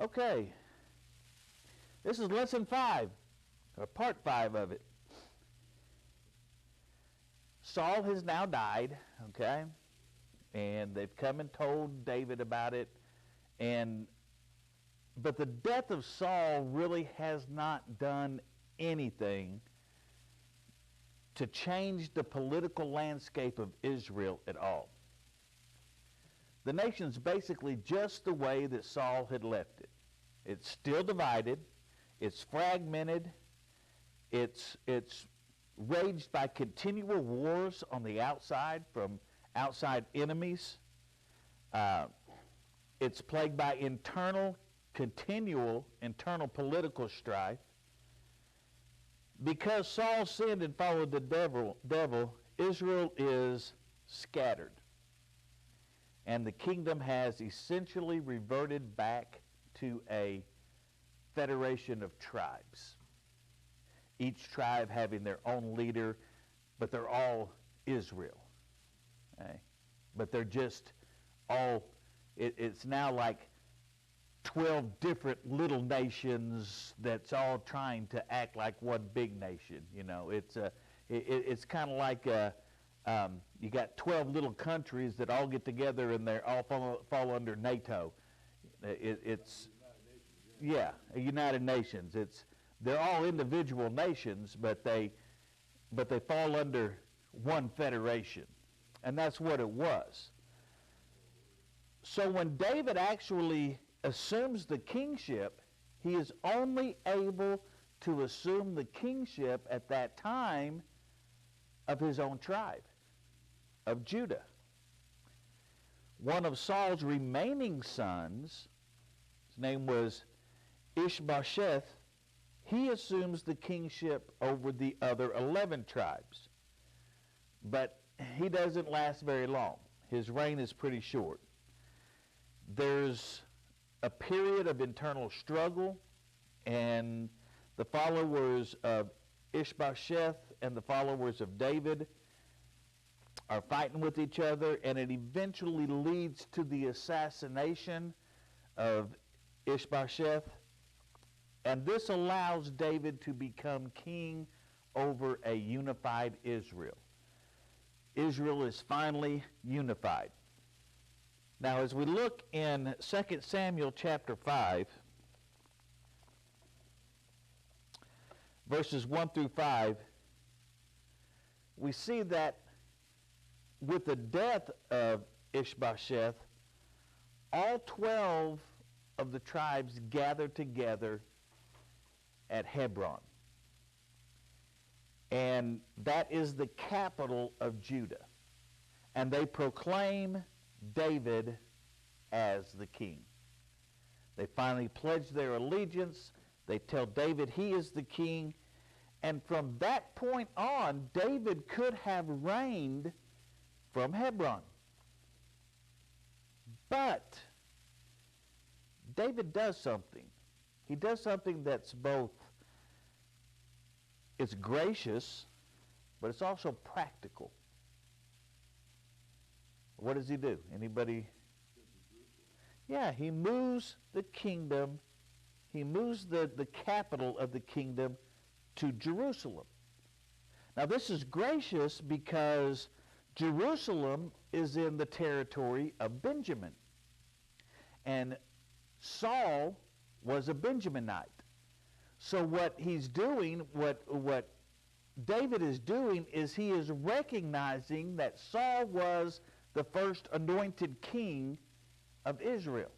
Okay, this is lesson 5, or part 5 of it. Saul has now died, okay, and they've come and told David about it, but the death of Saul really has not done anything to change the political landscape of Israel at all. The nation's basically just the way that Saul had left it. It's still divided, it's fragmented, it's raged by continual wars on the outside from outside enemies. It's plagued by continual internal political strife. Because Saul sinned and followed the devil, Israel is scattered. And the kingdom has essentially reverted back to a federation of tribes. Each tribe having their own leader, but they're all Israel. Okay? But they're just all, it's now like 12 different little nations that's all trying to act like one big nation. You know, it's kind of like you got 12 little countries that all get together and they all fall under NATO. It's United Nations. They're all individual nations, but they fall under one federation, and that's what it was. So when David actually assumes the kingship, he is only able to assume the kingship at that time of his own tribe, of Judah. One of Saul's remaining sons, his name was Ishbosheth, he assumes the kingship over the other 11 tribes. But he doesn't last very long. His reign is pretty short. There's a period of internal struggle, and the followers of Ishbosheth and the followers of David are fighting with each other, and it eventually leads to the assassination of Ishbosheth, and this allows David to become king over a unified Israel. Israel is finally unified. Now, as we look in 2 Samuel chapter 5, verses 1 through 5, we see that with the death of Ishbosheth, all 12 of the tribes gathered together at Hebron. And that is the capital of Judah. And they proclaim David as the king. They finally pledge their allegiance. They tell David he is the king. And from that point on, David could have reigned from Hebron. But David does something. He does something that's both, it's gracious, but it's also practical. What does he do? Anybody? Yeah, he moves the kingdom, he moves the capital of the kingdom to Jerusalem. Now this is gracious because Jerusalem is in the territory of Benjamin. And Saul was a Benjaminite. So what he's doing, what David is doing, is he is recognizing that Saul was the first anointed king of Israel.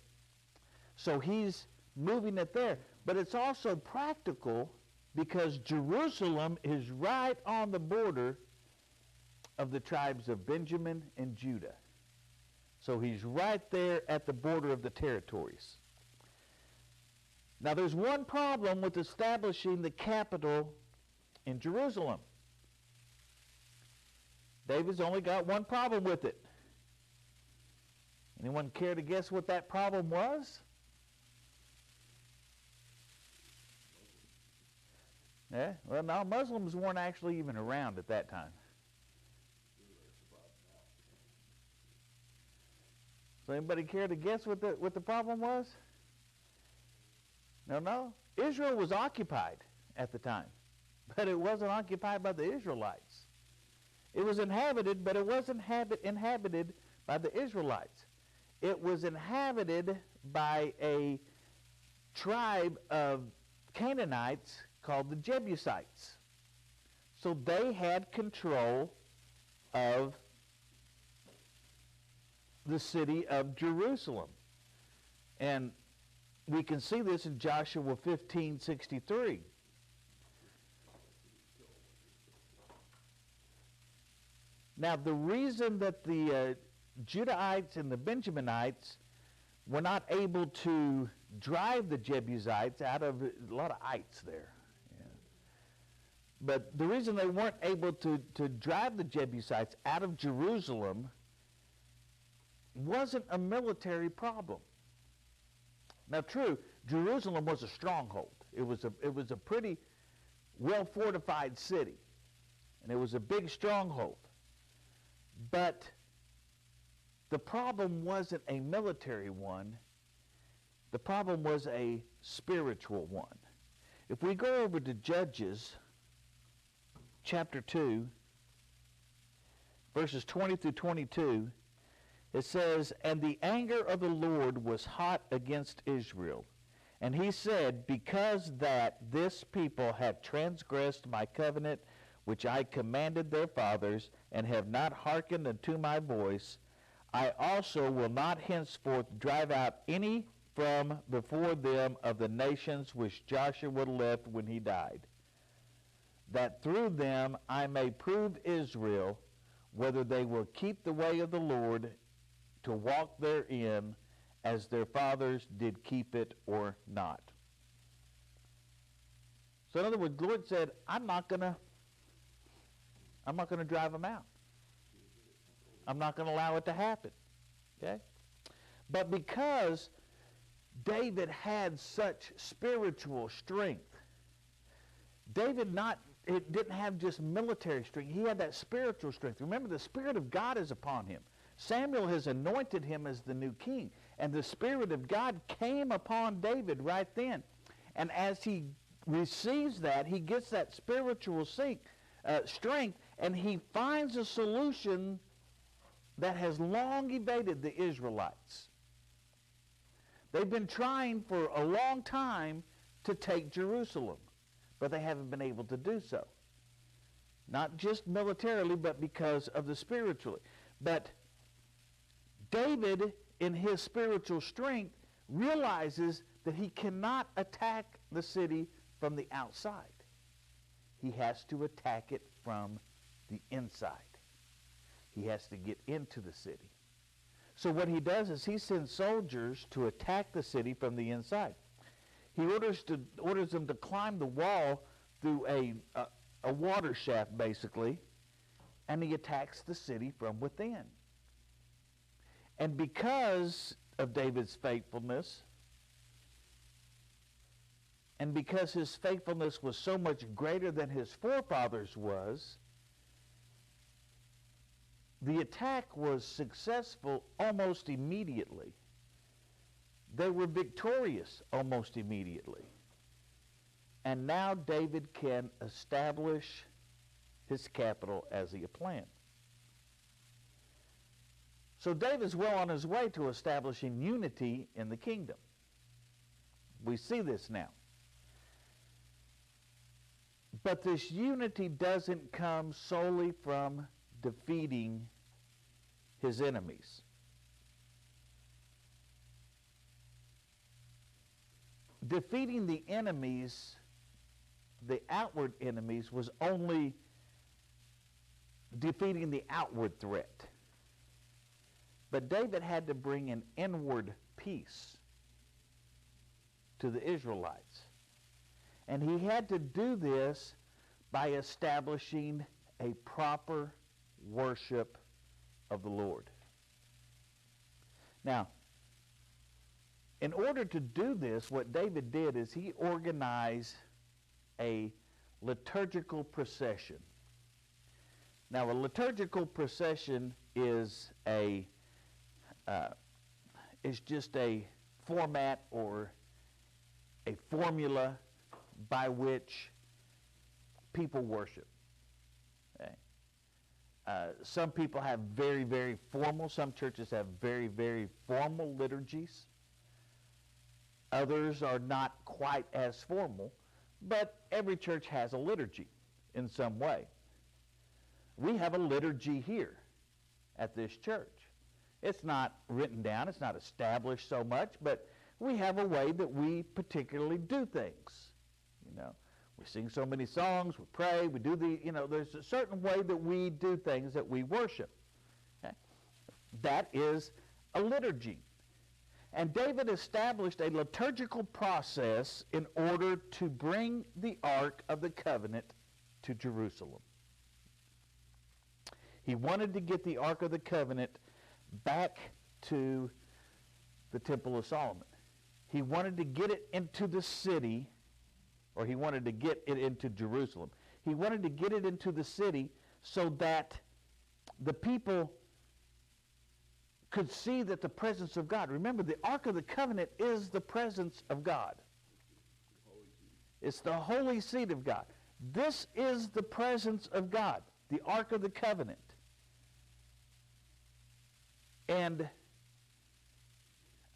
So he's moving it there. But it's also practical because Jerusalem is right on the border of the tribes of Benjamin and Judah. So he's right there at the border of the territories. Now there's one problem with establishing the capital in Jerusalem. David's only got one problem with it. Anyone care to guess what that problem was? Yeah, well, no, Muslims weren't actually even around at that time. So anybody care to guess what the problem was? No. Israel was occupied at the time, but it wasn't occupied by the Israelites. It was inhabited, but it wasn't inhabited by the Israelites. It was inhabited by a tribe of Canaanites called the Jebusites. So they had control of the city of Jerusalem. And we can see this in Joshua 15:63. Now, the reason that the Judahites and the Benjaminites were not able to drive the Jebusites out of, a lot of ites there. Yeah. But the reason they weren't able to drive the Jebusites out of Jerusalem wasn't a military problem. Now, true, Jerusalem was a stronghold. It was a pretty well-fortified city, and it was a big stronghold. But the problem wasn't a military one. The problem was a spiritual one. If we go over to Judges chapter 2, verses 20 through 22, it says, "And the anger of the Lord was hot against Israel. And he said, because that this people have transgressed my covenant, which I commanded their fathers, and have not hearkened unto my voice, I also will not henceforth drive out any from before them of the nations which Joshua left when he died, that through them I may prove Israel, whether they will keep the way of the Lord to walk therein, as their fathers did keep it or not." So in other words, the Lord said, I'm not going to drive them out. I'm not going to allow it to happen. Okay? But because David had such spiritual strength, David didn't have just military strength. He had that spiritual strength. Remember, the Spirit of God is upon him. Samuel has anointed him as the new king, and the Spirit of God came upon David right then. And as he receives that, he gets that spiritual strength, and he finds a solution that has long evaded the Israelites. They've been trying for a long time to take Jerusalem, but they haven't been able to do so. Not just militarily, but because of the spiritually. But David, in his spiritual strength, realizes that he cannot attack the city from the outside. He has to attack it from the inside. He has to get into the city. So what he does is he sends soldiers to attack the city from the inside. He orders them to climb the wall through a water shaft, basically, and he attacks the city from within. And because of David's faithfulness, and because his faithfulness was so much greater than his forefathers was, the attack was successful almost immediately. They were victorious almost immediately. And now David can establish his capital as he had planned. So David's well on his way to establishing unity in the kingdom. We see this now. But this unity doesn't come solely from defeating his enemies. Defeating the enemies, the outward enemies, was only defeating the outward threat. But David had to bring an inward peace to the Israelites. And he had to do this by establishing a proper worship of the Lord. Now, in order to do this, what David did is he organized a liturgical procession. Now, a liturgical procession is just a format or a formula by which people worship. Okay? Some people have very, very formal, some churches have very, very formal liturgies. Others are not quite as formal, but every church has a liturgy in some way. We have a liturgy here at this church. It's not written down, it's not established so much, but we have a way that we particularly do things. You know, we sing so many songs, we pray, we do there's a certain way that we do things, that we worship. Okay? That is a liturgy. And David established a liturgical process in order to bring the Ark of the Covenant to Jerusalem. He wanted to get the Ark of the Covenant back to the Temple of Solomon. He wanted to get it into the city, or he wanted to get it into Jerusalem. He wanted to get it into the city so that the people could see that the presence of God. Remember, the Ark of the Covenant is the presence of God. It's the holy seat of God. This is the presence of God, the Ark of the Covenant. And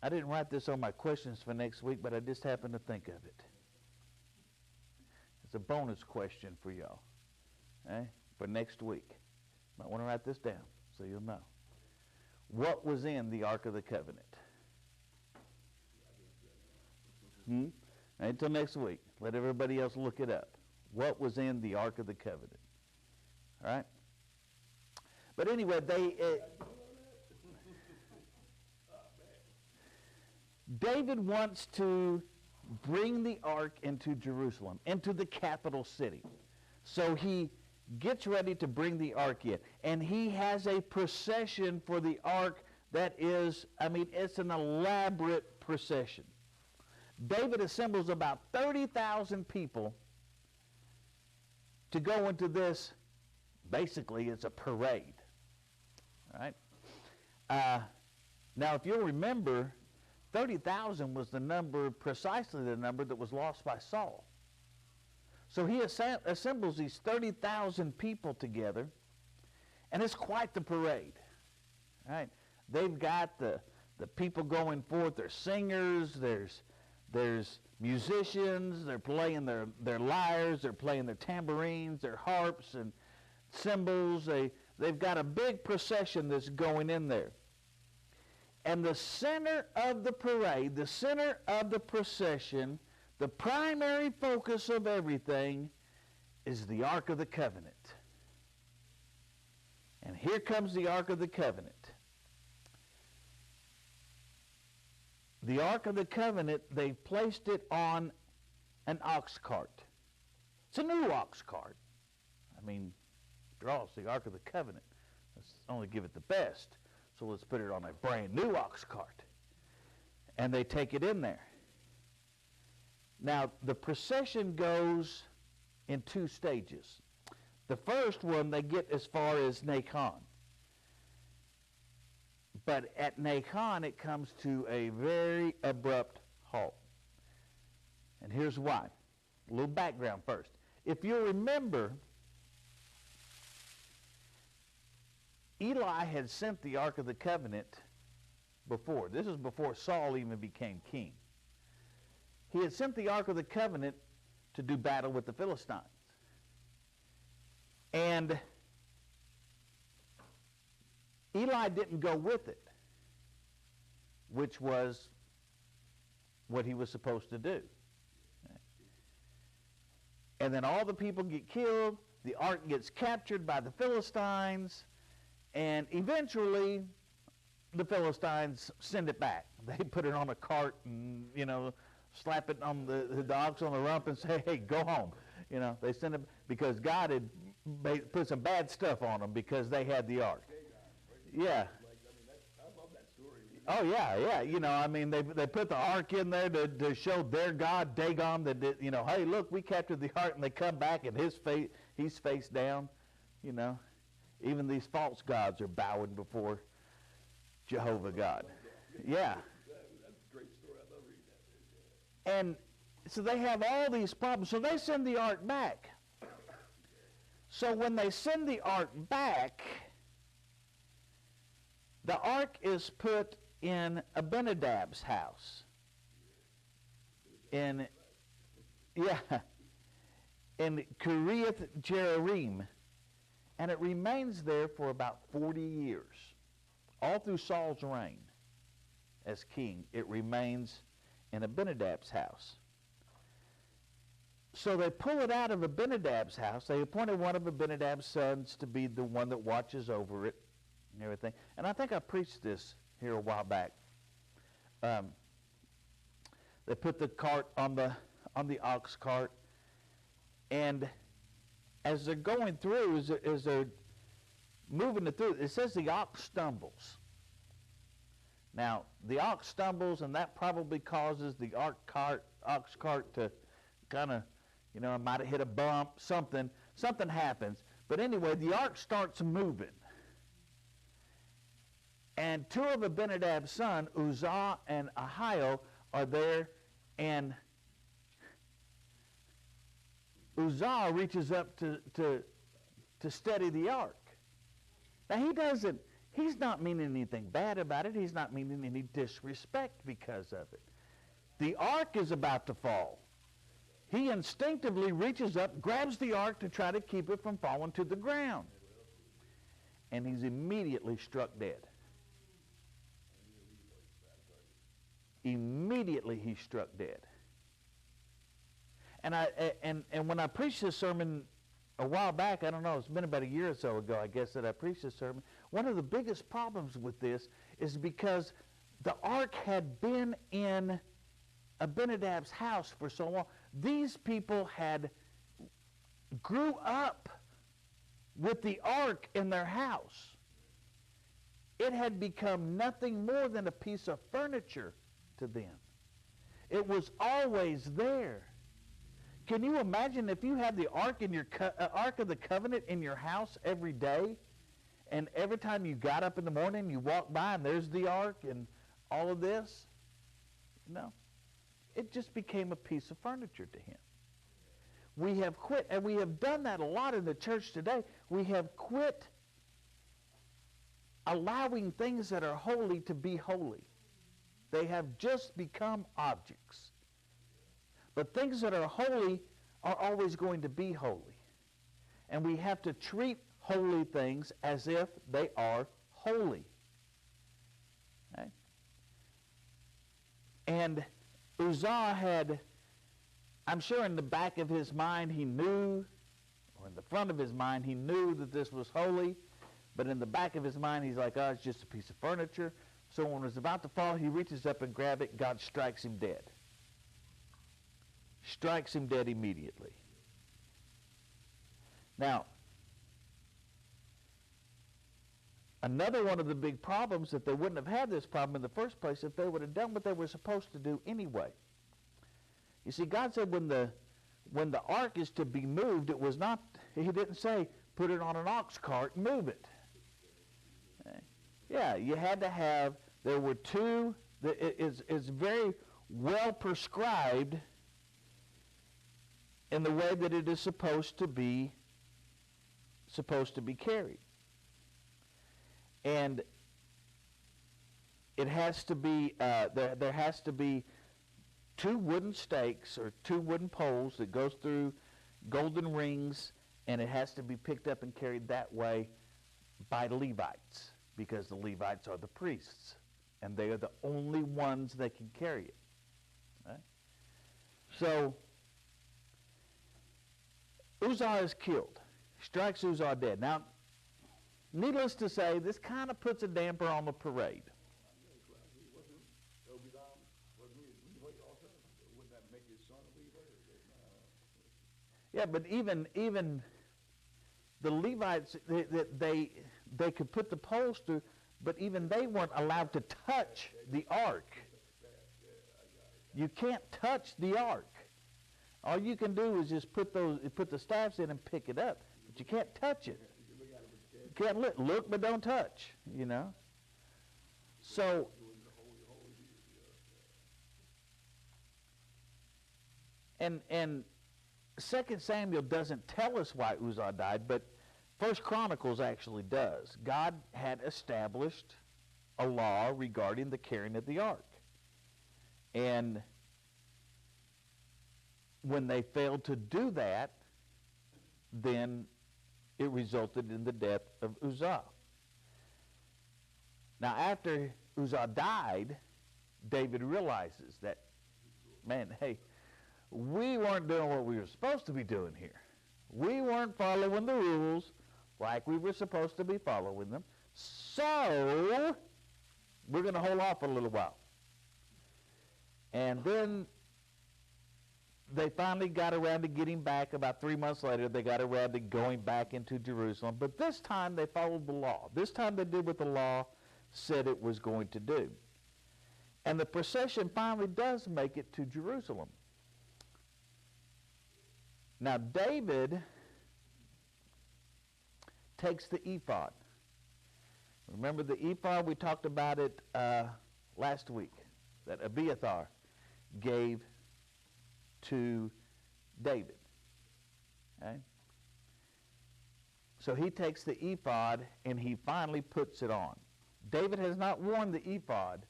I didn't write this on my questions for next week, but I just happened to think of it. It's a bonus question for y'all, for next week. Might want to write this down so you'll know. What was in the Ark of the Covenant? Until next week. Let everybody else look it up. What was in the Ark of the Covenant? All right? But anyway, David wants to bring the ark into Jerusalem, into the capital city. So he gets ready to bring the ark in. And he has a procession for the ark that is, it's an elaborate procession. David assembles about 30,000 people to go into this. Basically, it's a parade. All right? Now, if you'll remember, 30,000 was precisely the number that was lost by Saul. So he assembles these 30,000 people together, and it's quite the parade. All right? They've got the people going forth. There's singers, there's musicians, they're playing their lyres, they're playing their tambourines, their harps and cymbals. They've got a big procession that's going in there. And the center of the parade, the center of the procession, the primary focus of everything is the Ark of the Covenant. And here comes the Ark of the Covenant. The Ark of the Covenant, they placed it on an ox cart. It's a new ox cart. After all, it's the Ark of the Covenant. Let's only give it the best. So let's put it on a brand new ox cart. And they take it in there. Now, the procession goes in two stages. The first one, they get as far as Nacon. But at Nacon, it comes to a very abrupt halt. And here's why. A little background first. If you remember, Eli had sent the Ark of the Covenant before. This is before Saul even became king. He had sent the Ark of the Covenant to do battle with the Philistines. And Eli didn't go with it, which was what he was supposed to do. And then all the people get killed, the ark gets captured by the Philistines, and eventually the Philistines send it back. They put it on a cart and, slap it on the ox on the rump and say, hey, go home. They send it because God had put some bad stuff on them because they had the ark. Yeah. I love that story. Oh, yeah. They put the ark in there to show their God, Dagon, that, hey, look, we captured the ark, and they come back, and he's face down, Even these false gods are bowing before Jehovah God. Yeah. That's a great story. I love reading that. And So they have all these problems. So they send the ark back. So when they send the ark back, the ark is put in Abinadab's house. In Kiriath Jearim. And it remains there for about 40 years. All through Saul's reign as king, it remains in Abinadab's house. So they pull it out of Abinadab's house. They appointed one of Abinadab's sons to be the one that watches over it and everything. And I think I preached this here a while back. They put the cart on the ox cart, and as they're going through, as they're moving it through, it says the ox stumbles. Now, the ox stumbles, and that probably causes the ox cart to kind of, it might have hit a bump, something happens. But anyway, the ark starts moving. And two of Abinadab's sons, Uzzah and Ahio, are there, and Uzzah reaches up to steady the ark. Now he's not meaning anything bad about it. He's not meaning any disrespect because of it. The ark is about to fall. He instinctively reaches up, grabs the ark to try to keep it from falling to the ground. And he's immediately struck dead. Immediately he's struck dead. And when I preached this sermon a while back, I don't know, it's been about a year or so ago, I guess, that I preached this sermon. One of the biggest problems with this is because the ark had been in Abinadab's house for so long. These people had grew up with the ark in their house. It had become nothing more than a piece of furniture to them. It was always there. Can you imagine if you had the ark in your Ark of the Covenant in your house every day, and every time you got up in the morning, you walked by and there's the ark and all of this? No. It just became a piece of furniture to him. We have quit, and we have done that a lot in the church today. We have quit allowing things that are holy to be holy. They have just become objects. But things that are holy are always going to be holy. And we have to treat holy things as if they are holy. Okay? And Uzzah had, I'm sure in the back of his mind he knew, or in the front of his mind he knew that this was holy, but in the back of his mind he's like, oh, it's just a piece of furniture. So when it was about to fall, he reaches up and grabs it. God strikes him dead. Strikes him dead immediately. Now, another one of the big problems, that they wouldn't have had this problem in the first place if they would have done what they were supposed to do anyway. You see, God said when the ark is to be moved, it was not, he didn't say, put it on an ox cart and move it. Yeah, you had to have, there were two, it's very well prescribed in the way that it is supposed to be carried. And it has to be, there has to be two wooden stakes or two wooden poles that goes through golden rings, and it has to be picked up and carried that way by Levites, because the Levites are the priests, and they are the only ones that can carry it. Right? So Uzzah is killed. Strikes Uzzah dead. Now, needless to say, this kind of puts a damper on the parade. Yeah, but even the Levites, they could put the poles through, but even they weren't allowed to touch the ark. You can't touch the ark. All you can do is just put the staffs in and pick it up, but you can't touch it. You can't look, but don't touch. So And 2 Samuel doesn't tell us why Uzzah died, but 1 Chronicles actually does. God had established a law regarding the carrying of the ark. And when they failed to do that, then it resulted in the death of Uzzah. Now, after Uzzah died, David realizes that, man, hey, we weren't doing what we were supposed to be doing here. We weren't following the rules like we were supposed to be following them. So, we're going to hold off for a little while. And then they finally got around to getting back. About 3 months later, they got around to going back into Jerusalem. But this time, they followed the law. This time, they did what the law said it was going to do. And the procession finally does make it to Jerusalem. Now, David takes the ephod. Remember the ephod? We talked about it last week, that Abiathar gave to David. Okay? So he takes the ephod and he finally puts it on. David has not worn the ephod,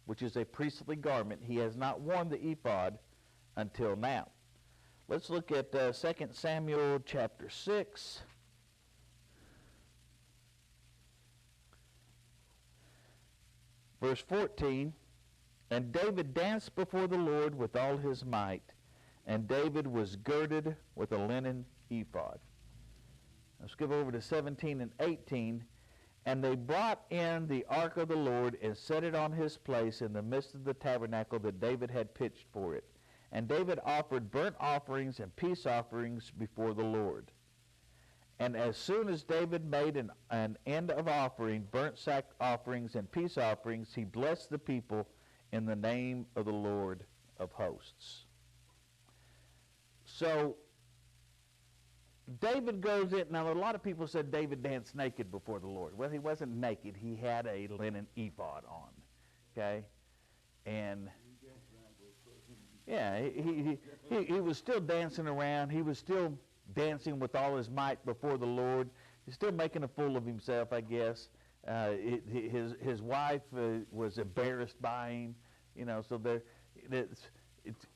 which is a priestly garment. He has not worn the ephod until now. Let's look at 2 Samuel chapter 6. Verse 14, and David danced before the Lord with all his might, and David was girded with a linen ephod. Let's skip over to 17 and 18. And they brought in the ark of the Lord and set it on his place in the midst of the tabernacle that David had pitched for it. And David offered burnt offerings and peace offerings before the Lord. And as soon as David made an end of offering burnt sack offerings and peace offerings, he blessed the people in the name of the Lord of hosts. So David goes in. Now, a lot of people said David danced naked before the Lord. Well, he wasn't naked. He had a linen ephod on, okay? And, yeah, he was still dancing around. He was still dancing with all his might before the Lord. He's still making a fool of himself, I guess. His wife was embarrassed by him, you know, so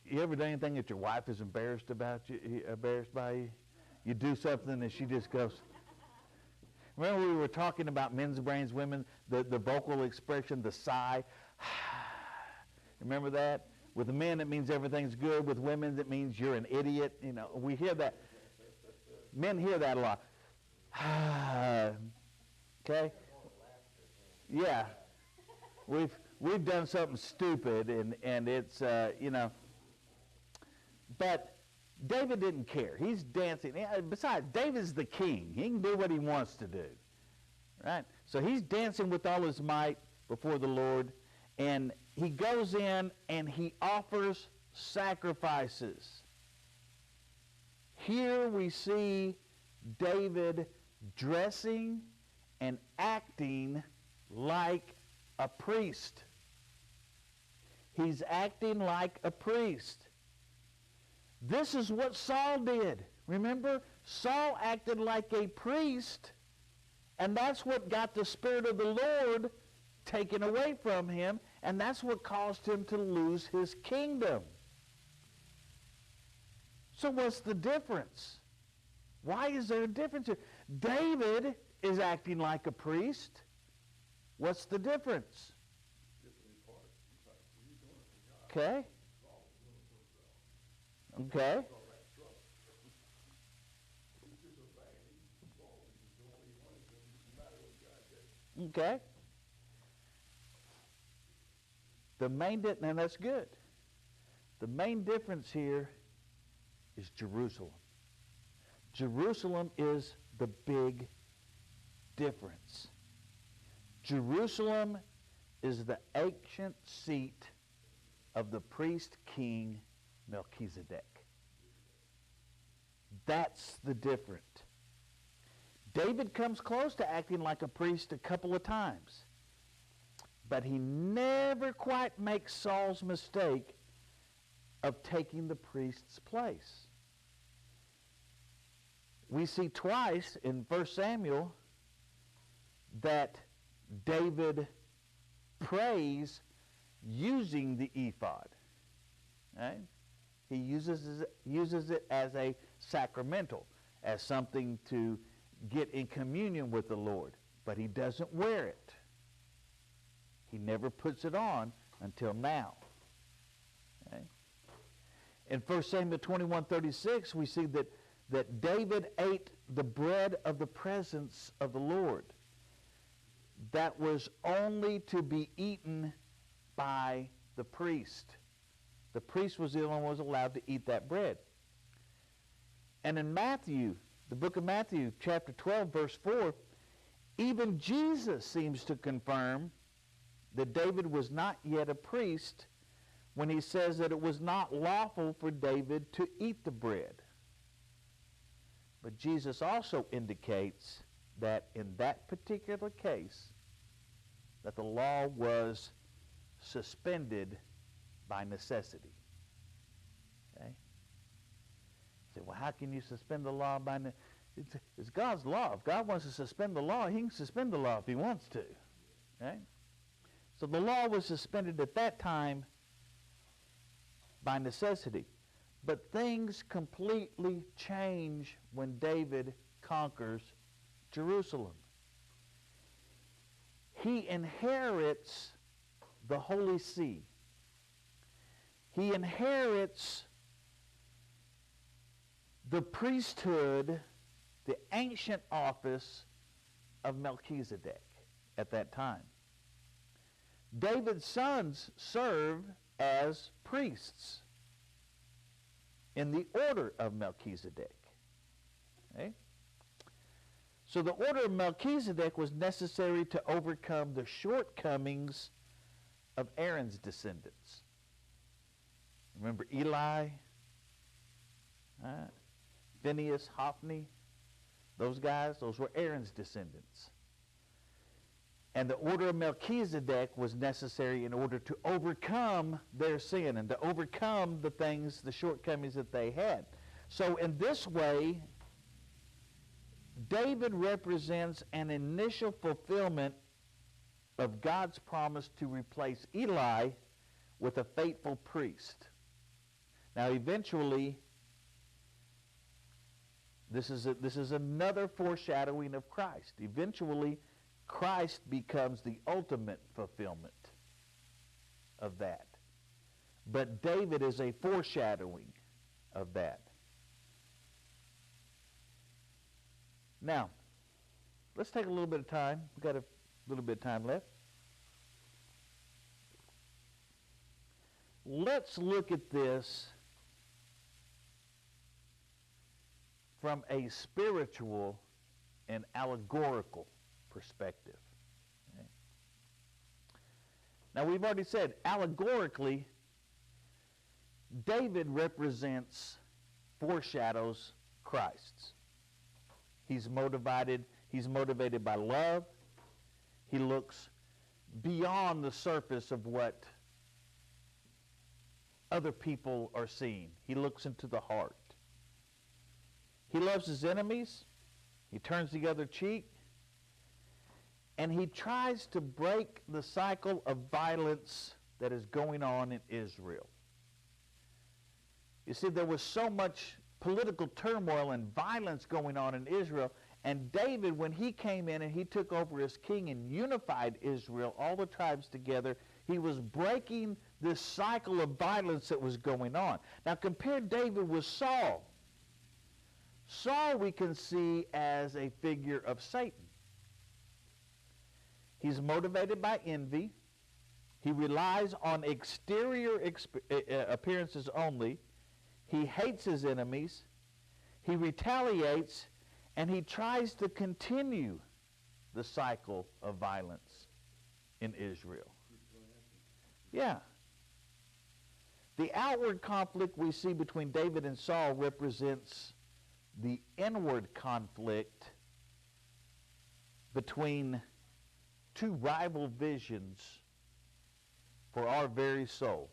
you ever done anything that your wife is embarrassed by you? You do something and she just goes. Remember we were talking about men's brains, women, the vocal expression, the sigh. Remember that? With the men, it means everything's good. With women, it means you're an idiot. You know, we hear that. Men hear that a lot. Okay? Yeah. We've done something stupid, and it's, you know. But David didn't care. He's dancing. Besides, David's the king. He can do what he wants to do. Right? So he's dancing with all his might before the Lord, and he goes in and he offers sacrifices. Here we see David dressing and acting like a priest. He's acting like a priest. This is what Saul did. Remember, Saul acted like a priest, and that's what got the Spirit of the Lord taken away from him, and that's what caused him to lose his kingdom. So what's the difference? Why is there a difference here? David is acting like a priest. What's the difference? Okay. Okay. Okay. And that's good. The main difference here is Jerusalem. Jerusalem is the big difference. Jerusalem is the ancient seat of the priest king Melchizedek. That's the difference. David comes close to acting like a priest a couple of times, but he never quite makes Saul's mistake of taking the priest's place. We see twice in 1 Samuel that David prays using the ephod. Right? He uses it as a sacramental, as something to get in communion with the Lord. But he doesn't wear it. He never puts it on until now. Okay? In 1 Samuel 21:36, we see that David ate the bread of the presence of the Lord. That was only to be eaten by the priest. The priest was the only one who was allowed to eat that bread. And in Matthew, the book of Matthew, chapter 12, verse 4, even Jesus seems to confirm that David was not yet a priest when he says that it was not lawful for David to eat the bread. But Jesus also indicates that in that particular case, that the law was suspended by necessity. Okay? You say, well, how can you suspend the law by necessity? It's God's law. If God wants to suspend the law, he can suspend the law if he wants to. Okay? So the law was suspended at that time by necessity. But things completely change when David conquers Jerusalem. He inherits the Holy See. He inherits the priesthood, the ancient office of Melchizedek at that time. David's sons serve as priests in the order of Melchizedek. Okay? So the order of Melchizedek was necessary to overcome the shortcomings of Aaron's descendants. Remember Eli, Phinehas, Hophni, those guys, those were Aaron's descendants. And the order of Melchizedek was necessary in order to overcome their sin and to overcome the things, the shortcomings that they had. So in this way, David represents an initial fulfillment of God's promise to replace Eli with a faithful priest. Now eventually, this is another foreshadowing of Christ. Eventually, Christ becomes the ultimate fulfillment of that. But David is a foreshadowing of that. Now, let's take a little bit of time. We've got a little bit of time left. Let's look at this from a spiritual and allegorical perspective. Okay? Now, we've already said, allegorically, David foreshadows Christ's. He's motivated by love. He looks beyond the surface of what other people are seeing. He looks into the heart. He loves his enemies. He turns the other cheek. And he tries to break the cycle of violence that is going on in Israel. You see, there was so much political turmoil and violence going on in Israel, and David, when he came in and he took over as king and unified Israel, all the tribes together, he was breaking this cycle of violence that was going on. Now compare David with Saul. Saul we can see as a figure of Satan. He's motivated by envy. He relies on exterior appearances only. He hates his enemies. He retaliates, and he tries to continue the cycle of violence in Israel. Yeah. The outward conflict we see between David and Saul represents the inward conflict between two rival visions for our very soul.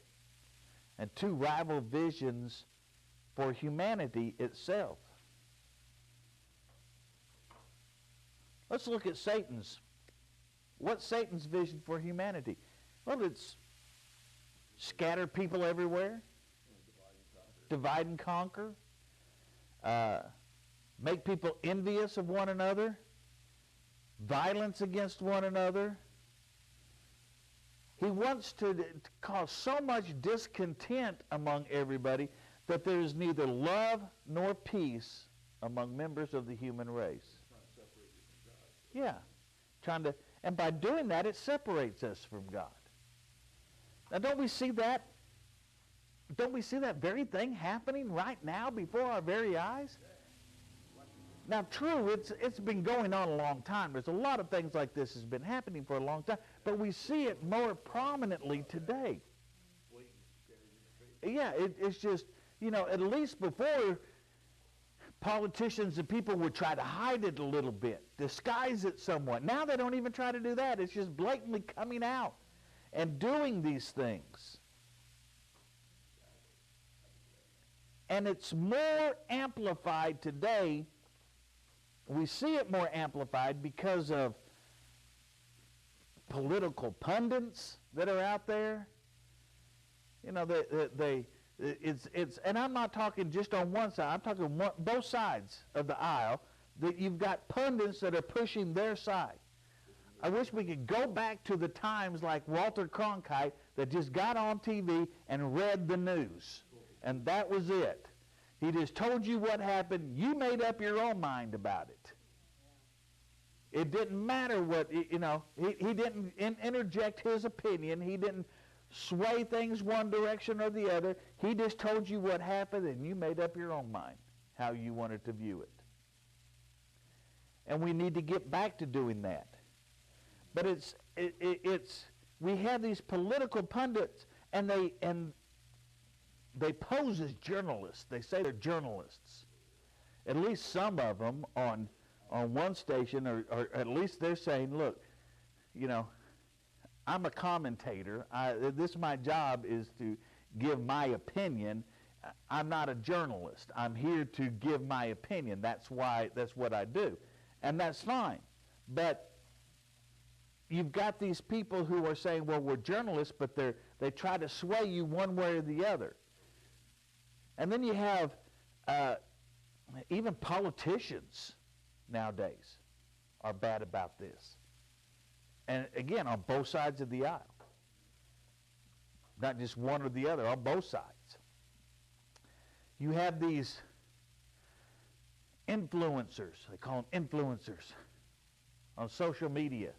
and two rival visions for humanity itself. Let's look at Satan's. What's Satan's vision for humanity? Well, it's scatter people everywhere, divide and conquer, make people envious of one another, violence against one another. He wants to cause so much discontent among everybody that there is neither love nor peace among members of the human race. Yeah, and by doing that, it separates us from God. Now, don't we see that? Don't we see that very thing happening right now before our very eyes? Now, true, it's been going on a long time. There's a lot of things like this has been happening for a long time, but we see it more prominently today. Yeah, it's just, at least before, politicians and people would try to hide it a little bit, disguise it somewhat. Now they don't even try to do that. It's just blatantly coming out and doing these things. And it's more amplified today. We see it more amplified because of political pundits that are out there. It's and I'm not talking just on one side. I'm talking both sides of the aisle. That you've got pundits that are pushing their side. I wish we could go back to the times like Walter Cronkite that just got on TV and read the news, and that was it. He just told you what happened. You made up your own mind about it. It didn't matter what, he didn't interject his opinion. He didn't sway things one direction or the other. He just told you what happened, and you made up your own mind how you wanted to view it. And we need to get back to doing that. But we have these political pundits, and they pose as journalists. They say they're journalists. At least some of them on one station, or at least they're saying, look, I'm a commentator. My job is to give my opinion. I'm not a journalist. I'm here to give my opinion. That's what I do. And that's fine. But you've got these people who are saying, well, we're journalists, but they try to sway you one way or the other. And then you have even politicians nowadays are bad about this. And again, on both sides of the aisle. Not just one or the other, on both sides. You have these influencers, they call them influencers, on social media.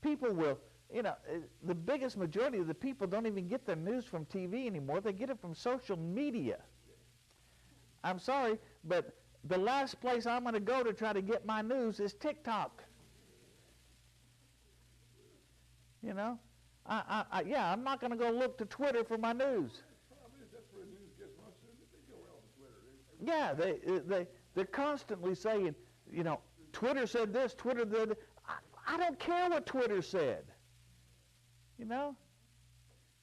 People will, the biggest majority of the people don't even get their news from TV anymore. They get it from social media. I'm sorry, but the last place I'm going to go to try to get my news is TikTok. I'm not going to go look to Twitter for my news. Yeah, they're constantly saying, Twitter said this, Twitter did. I don't care what Twitter said.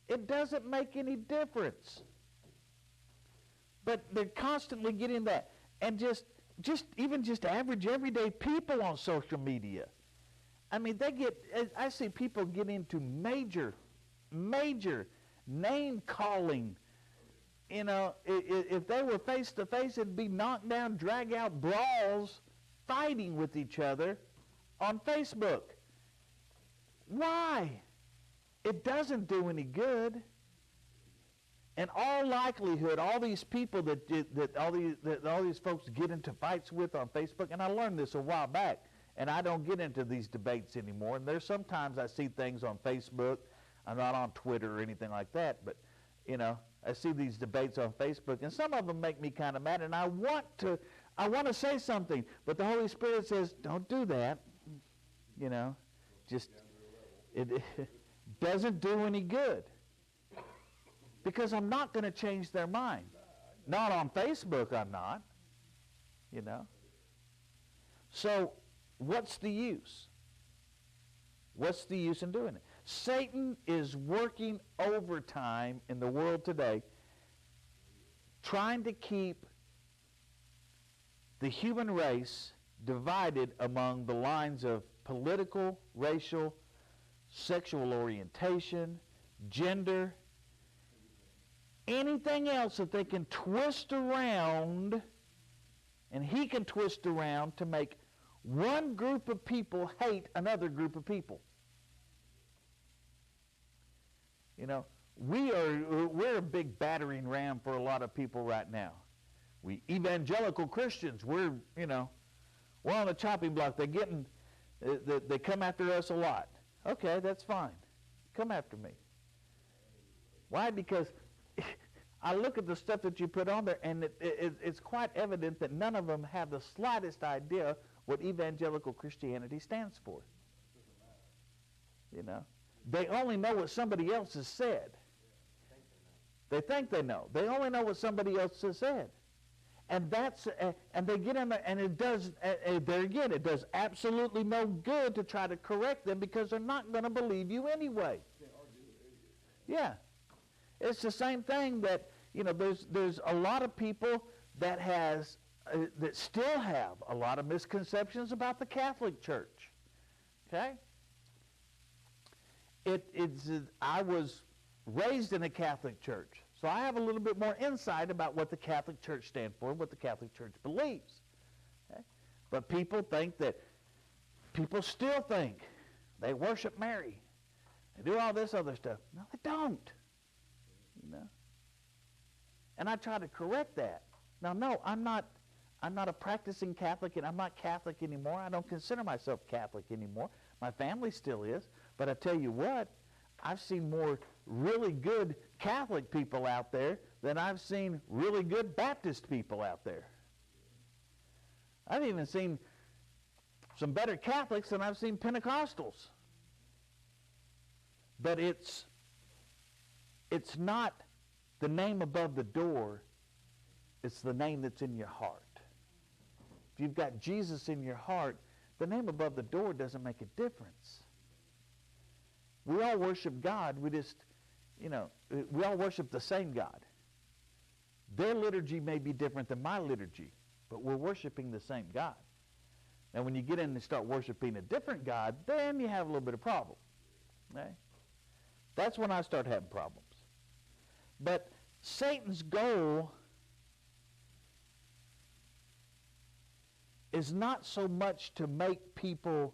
It doesn't make any difference. But they're constantly getting that. And just average everyday people on social media. I mean, I see people get into major name calling. If they were face to face, it'd be knockdown, drag out brawls, fighting with each other on Facebook. Why? It doesn't do any good. In all likelihood, all these people that all these folks get into fights with on Facebook, and I learned this a while back, and I don't get into these debates anymore. And there's sometimes I see things on Facebook. I'm not on Twitter or anything like that, but I see these debates on Facebook, and some of them make me kind of mad, and I want to say something, but the Holy Spirit says, don't do that. It doesn't do any good. Because I'm not going to change their mind. Not on Facebook, I'm not. So, what's the use? What's the use in doing it? Satan is working overtime in the world today trying to keep the human race divided among the lines of political, racial, sexual orientation, gender, anything else that they can twist around, and he can twist around to make one group of people hate another group of people. You know, we're a big battering ram for a lot of people right now. We evangelical Christians, we're on the chopping block. They come after us a lot. Okay, that's fine. Come after me. Why? Because I look at the stuff that you put on there, and it's quite evident that none of them have the slightest idea what evangelical Christianity stands for. You know, they only know what somebody else has said. They think they know. They only know what somebody else has said. And and they get in there, and it does, there again, it does absolutely no good to try to correct them because they're not going to believe you anyway. Yeah. It's the same thing that, there's a lot of people that still have a lot of misconceptions about the Catholic Church. Okay? I was raised in a Catholic church. So I have a little bit more insight about what the Catholic Church stands for and what the Catholic Church believes. Okay? But people still think they worship Mary. They do all this other stuff. No, they don't. And I try to correct that. Now, no, I'm not a practicing Catholic, and I'm not Catholic anymore. I don't consider myself Catholic anymore. My family still is. But I tell you what, I've seen more really good Catholic people out there than I've seen really good Baptist people out there. I've even seen some better Catholics than I've seen Pentecostals. But it's not the name above the door, it's the name that's in your heart. If you've got Jesus in your heart, the name above the door doesn't make a difference. We all worship God. We all worship the same God. Their liturgy may be different than my liturgy, but we're worshiping the same God. Now, when you get in and start worshiping a different God, then you have a little bit of problem. Okay? That's when I start having problems. But Satan's goal is not so much to make people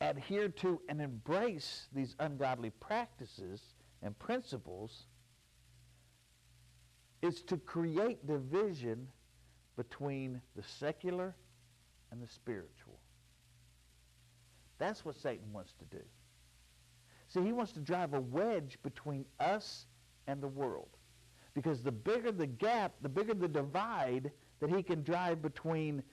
adhere to and embrace these ungodly practices and principles. It's to create division between the secular and the spiritual. That's what Satan wants to do. See, he wants to drive a wedge between us and the world. Because the bigger the gap, the bigger the divide that he can drive between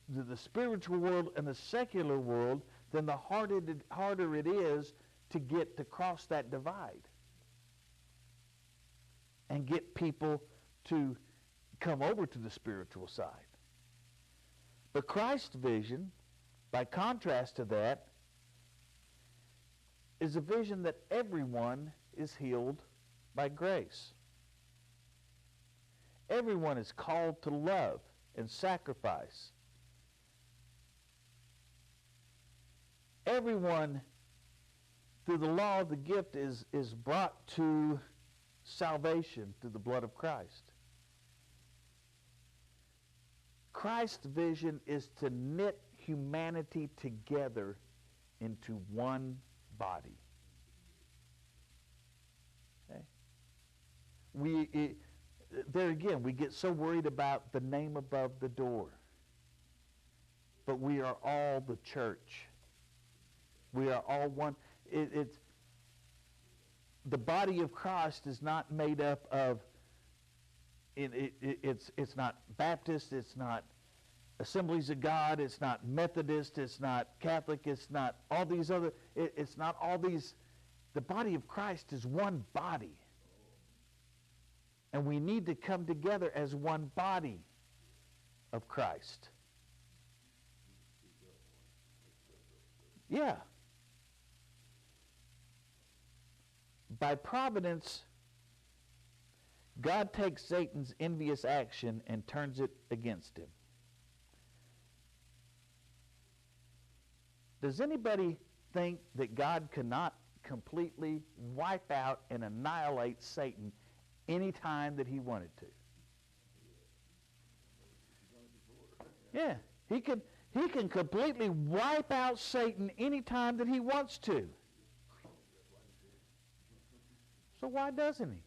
the spiritual world and the secular world, then the harder it is to cross that divide and get people to come over to the spiritual side. But Christ's vision, by contrast to that, is a vision that everyone is healed by grace. Everyone is called to love and sacrifice. Everyone, through the law of the gift, is brought to salvation through the blood of Christ. Christ's vision is to knit humanity together into one body. Okay? There again, we get so worried about the name above the door. But we are all the church. We are all one. The body of Christ is not made up of, it's not Baptist, it's not Assemblies of God, it's not Methodist, it's not Catholic, it's not all these other, it's not all these. The body of Christ is one body. And we need to come together as one body of Christ. Yeah. By providence, God takes Satan's envious action and turns it against him. Does anybody think that God cannot completely wipe out and annihilate Satan any time that he wanted to? Yeah, he can completely wipe out Satan any time that he wants to. So why doesn't he?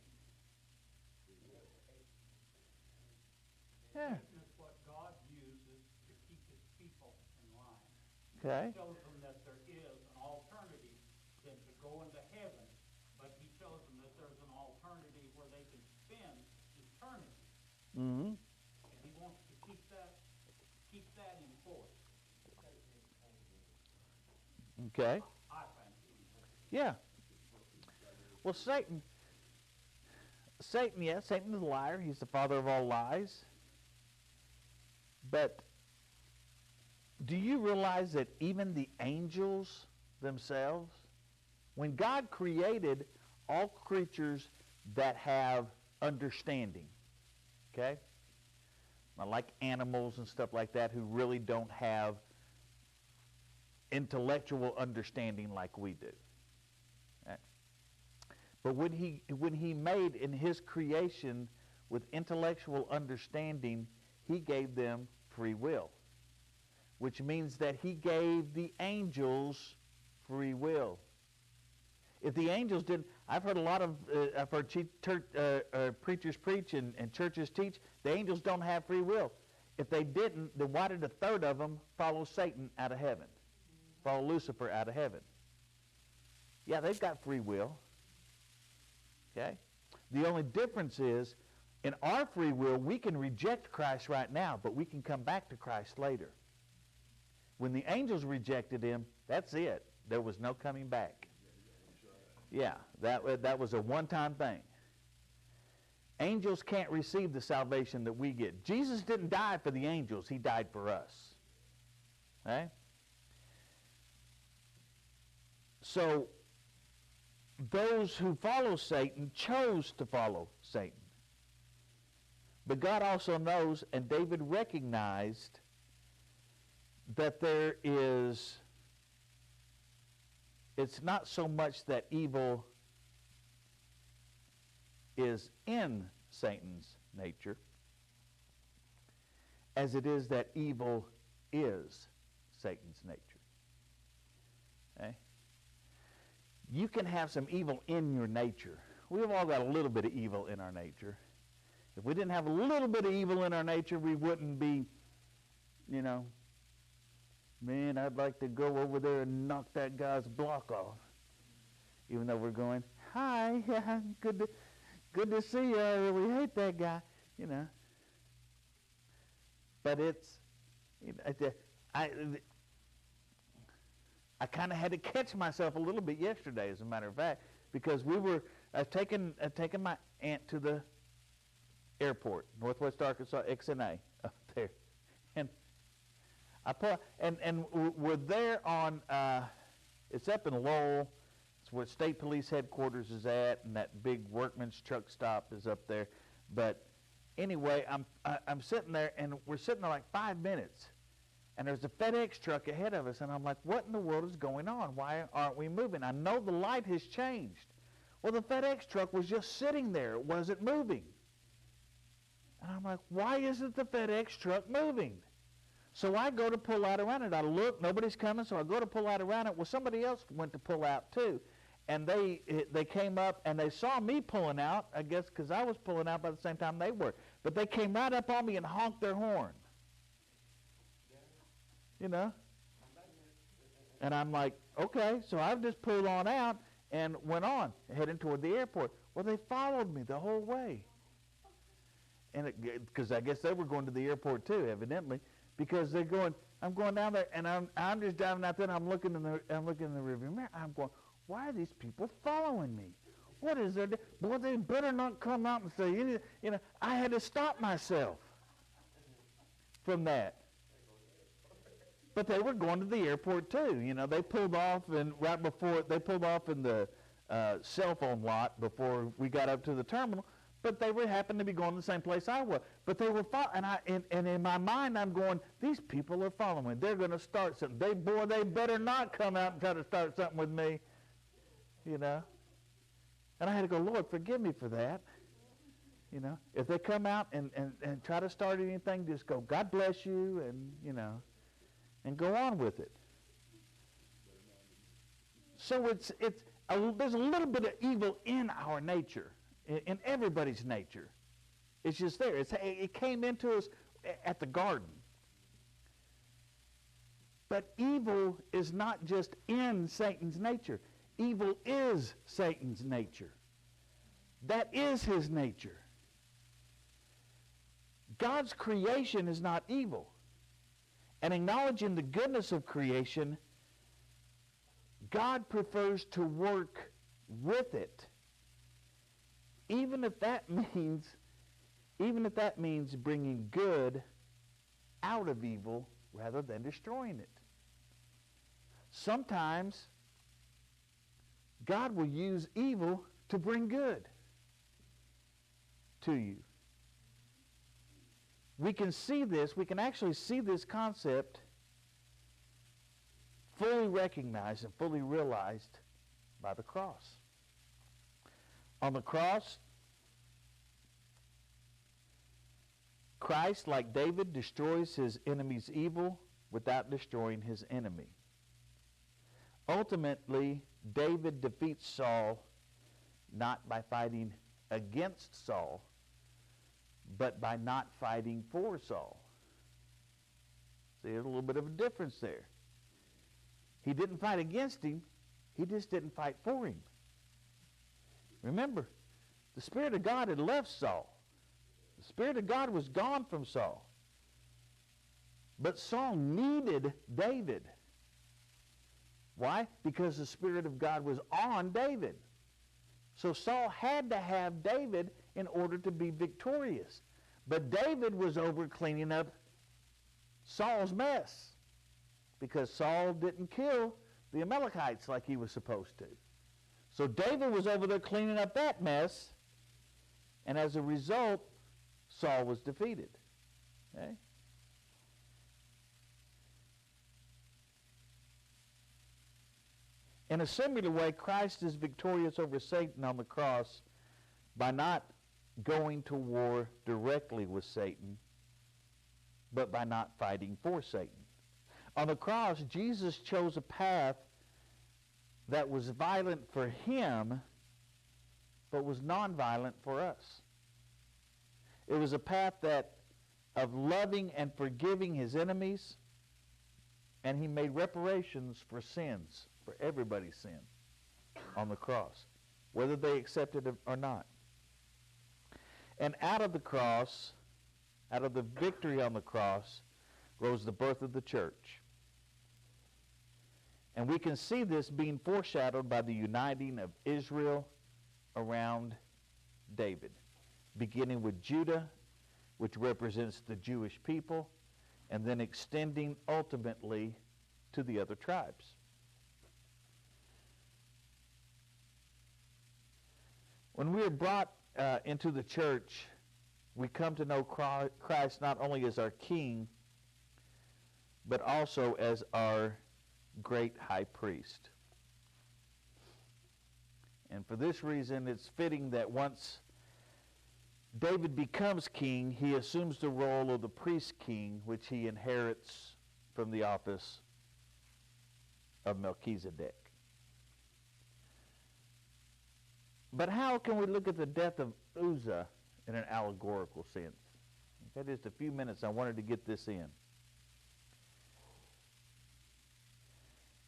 Yeah. Satan is what God uses to keep his people in line. Okay. He shows them that there is an alternative than to go into heaven, but he shows them that there's an alternative where they can spend eternity. Mm-hmm. And he wants to keep that in force. Okay. I think. Yeah. Well, Satan, yes, Satan is a liar. He's the father of all lies. But do you realize that even the angels themselves, when God created all creatures that have understanding, okay? Not like animals and stuff like that who really don't have intellectual understanding like we do. Right? But when he made in his creation with intellectual understanding, he gave them free will, which means that he gave the angels free will. If the angels didn't, I've heard a lot of, preachers preach and churches teach, the angels don't have free will. If they didn't, then why did a third of them follow Satan out of heaven? Follow Lucifer out of heaven? Yeah, they've got free will. Okay? The only difference is, in our free will, we can reject Christ right now, but we can come back to Christ later. When the angels rejected him, that's it. There was no coming back. Yeah, that was a one-time thing. Angels can't receive the salvation that we get. Jesus didn't die for the angels. He died for us. Okay? So, those who follow Satan chose to follow Satan. But God also knows, and David recognized, that it's not so much that evil is in Satan's nature as it is that evil is Satan's nature. Okay? You can have some evil in your nature. We've all got a little bit of evil in our nature. If we didn't have a little bit of evil in our nature, we wouldn't be, man, I'd like to go over there and knock that guy's block off. Even though we're going, hi, good to see you. I really hate that guy, But I kind of had to catch myself a little bit yesterday, as a matter of fact, because I've taken my aunt to the airport, Northwest Arkansas, XNA, up there. And we're there on, it's up in Lowell. It's where state police headquarters is at, and that big workman's truck stop is up there. But anyway, I'm sitting there, and we're sitting there like 5 minutes. And there's a FedEx truck ahead of us, and I'm like, what in the world is going on? Why aren't we moving? I know the light has changed. Well, the FedEx truck was just sitting there. It wasn't moving. And I'm like, why isn't the FedEx truck moving? So I go to pull out around it. I look, nobody's coming, so I go to pull out around it. Well, somebody else went to pull out too. And they came up, and they saw me pulling out, I guess because I was pulling out by the same time they were. But they came right up on me and honked their horn. And I'm like, okay, so I've just pulled on out and went on, heading toward the airport. Well, they followed me the whole way. And because I guess they were going to the airport too, evidently, because I'm going down there, and I'm just driving out there, and I'm looking in the rearview mirror. I'm going, why are these people following me? What is their boy? They better not come out and say, I had to stop myself from that. But they were going to the airport too. They pulled off, and right before they pulled off in the cell phone lot before we got up to the terminal, but they happened to be going to the same place I was. But they were and in my mind I'm going, these people are following. They're going to start something. They better not come out and try to start something with me, you know. And I had to go, Lord, forgive me for that. You know, if they come out and try to start anything, just go, God bless you, and, you know, and go on with it. So there's a little bit of evil in our nature, in everybody's nature. It's just there. It came into us at the garden. But evil is not just in Satan's nature. Evil is Satan's nature. That is his nature. God's creation is not evil. And acknowledging the goodness of creation, God prefers to work with it, even if that means bringing good out of evil rather than destroying it. Sometimes God will use evil to bring good to you. We can actually see this concept fully recognized and fully realized by the cross. On the cross, Christ, like David, destroys his enemy's evil without destroying his enemy. Ultimately, David defeats Saul not by fighting against Saul, but by not fighting for Saul. See, there's a little bit of a difference there. He didn't fight against him. He just didn't fight for him. Remember, the Spirit of God had left Saul. The Spirit of God was gone from Saul. But Saul needed David. Why? Because the Spirit of God was on David. So Saul had to have David in order to be victorious. But David was over cleaning up Saul's mess because Saul didn't kill the Amalekites like he was supposed to. So David was over there cleaning up that mess, and as a result, Saul was defeated. Okay? In a similar way, Christ is victorious over Satan on the cross by not going to war directly with Satan, but by not fighting for Satan. On the cross, Jesus chose a path that was violent for him, but was nonviolent for us. It was a path of loving and forgiving his enemies, and he made reparations for sins, for everybody's sin, on the cross, whether they accepted it or not. And out of the cross, out of the victory on the cross, rose the birth of the church. And we can see this being foreshadowed by the uniting of Israel around David, beginning with Judah, which represents the Jewish people, and then extending ultimately to the other tribes. When we are brought into the church, we come to know Christ not only as our King, but also as our great high priest. And for this reason, it's fitting that once David becomes king, he assumes the role of the priest king, which he inherits from the office of Melchizedek. But how can we look at the death of Uzzah in an allegorical sense? Okay, just a few minutes, I wanted to get this in.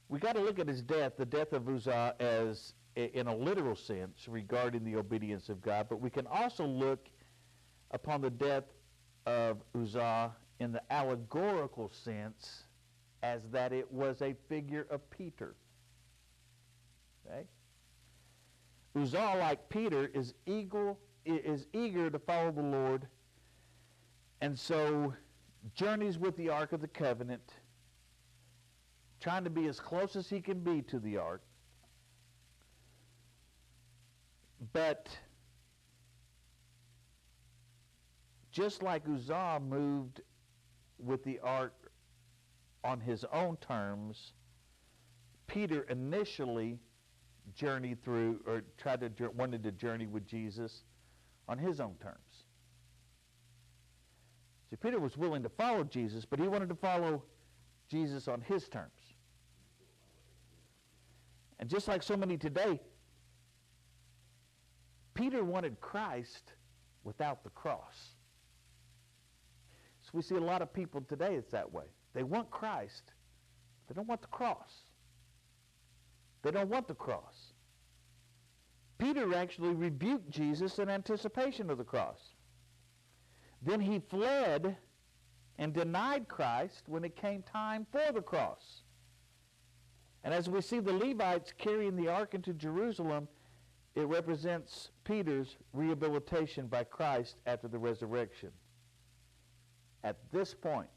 We got to look at his death, the death of Uzzah, as in a literal sense regarding the obedience of God, but we can also look upon the death of Uzzah in the allegorical sense as that it was a figure of Peter. Okay? Uzzah, like Peter, is eager to follow the Lord, and so journeys with the Ark of the Covenant, trying to be as close as he can be to the Ark. But just like Uzzah moved with the ark on his own terms, Peter initially journeyed through, or wanted to journey with Jesus on his own terms. See, Peter was willing to follow Jesus, but he wanted to follow Jesus on his terms. And just like so many today, Peter wanted Christ without the cross. So we see a lot of people today, it's that way. They want Christ. They don't want the cross. They don't want the cross. Peter actually rebuked Jesus in anticipation of the cross. Then he fled and denied Christ when it came time for the cross. And as we see the Levites carrying the ark into Jerusalem, it represents Peter's rehabilitation by Christ after the resurrection. At this point,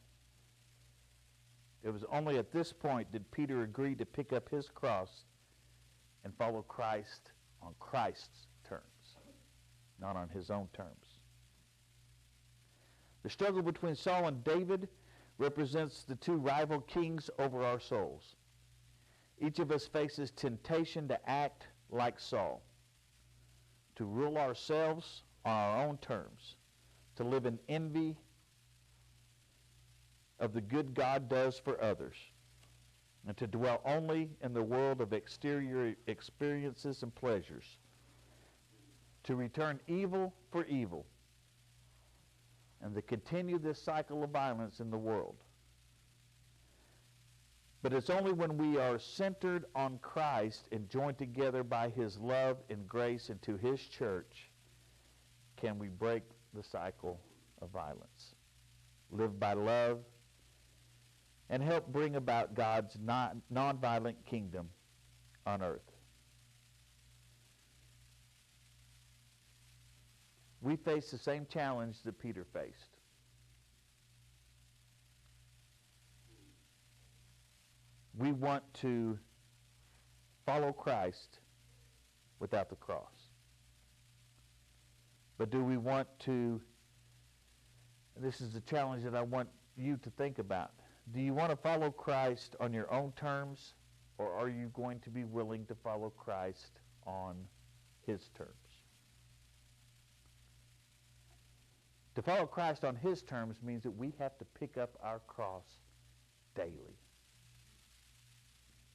it was only at this point did Peter agree to pick up his cross and follow Christ on Christ's terms, not on his own terms. The struggle between Saul and David represents the two rival kings over our souls. Each of us faces temptation to act like Saul, to rule ourselves on our own terms, to live in envy of the good God does for others, and to dwell only in the world of exterior experiences and pleasures, to return evil for evil, and to continue this cycle of violence in the world. But it's only when we are centered on Christ and joined together by his love and grace into his church can we break the cycle of violence, live by love, and help bring about God's nonviolent kingdom on earth. We face the same challenge that Peter faced. We want to follow Christ without the cross. But do we want to, this is the challenge that I want you to think about. Do you want to follow Christ on your own terms, or are you going to be willing to follow Christ on his terms? To follow Christ on his terms means that we have to pick up our cross daily.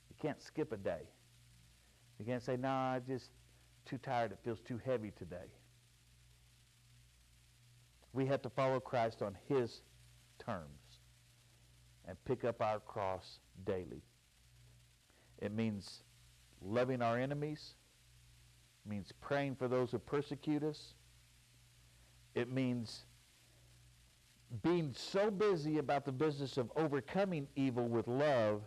You can't skip a day. You can't say, "No, I'm just too tired. It feels too heavy today." We have to follow Christ on his terms and pick up our cross daily. It means loving our enemies. It means praying for those who persecute us. It means being so busy about the business of overcoming evil with love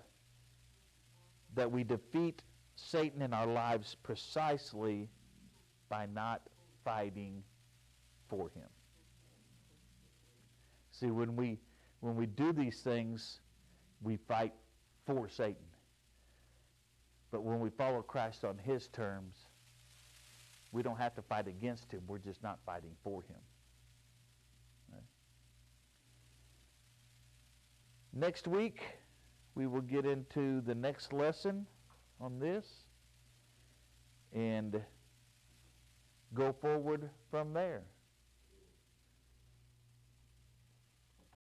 that we defeat Satan in our lives precisely by not fighting for him. See, when we do these things, we fight for Satan. But when we follow Christ on his terms, we don't have to fight against him. We're just not fighting for him. Right? Next week, we will get into the next lesson on this and go forward from there.